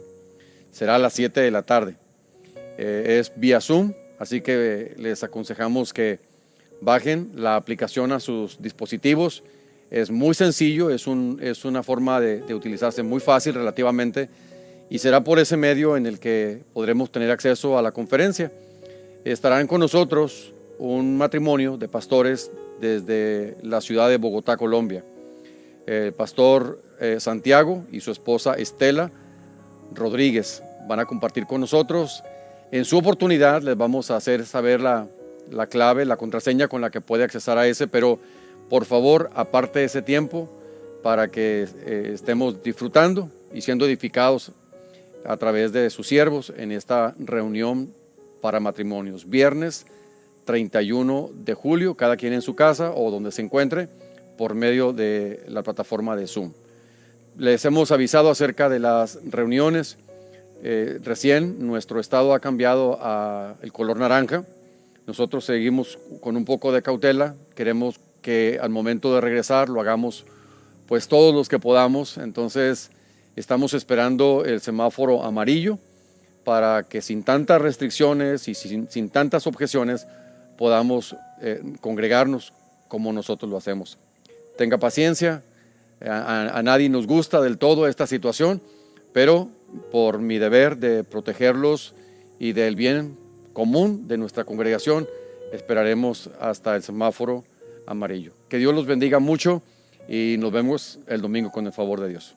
Será a las 7 de la tarde. Es vía Zoom, así que les aconsejamos que bajen la aplicación a sus dispositivos. Es muy sencillo, es una forma de utilizarse muy fácil relativamente, y será por ese medio en el que podremos tener acceso a la conferencia. Estarán con nosotros un matrimonio de pastores desde la ciudad de Bogotá, Colombia. El pastor Santiago y su esposa Estela Rodríguez van a compartir con nosotros. En su oportunidad les vamos a hacer saber la clave, la contraseña con la que puede accesar a ese, pero por favor aparte ese tiempo para que estemos disfrutando y siendo edificados a través de sus siervos en esta reunión para matrimonios. Viernes 31 de julio, cada quien en su casa o donde se encuentre, por medio de la plataforma de Zoom. Les hemos avisado acerca de las reuniones. Recién nuestro estado ha cambiado a el color naranja. Nosotros seguimos con un poco de cautela. Queremos que al momento de regresar lo hagamos pues todos los que podamos. Entonces estamos esperando el semáforo amarillo para que sin tantas restricciones y sin tantas objeciones podamos congregarnos como nosotros lo hacemos. Tenga paciencia, a nadie nos gusta del todo esta situación, pero por mi deber de protegerlos y del bien común de nuestra congregación, esperaremos hasta el semáforo amarillo. Que Dios los bendiga mucho y nos vemos el domingo con el favor de Dios.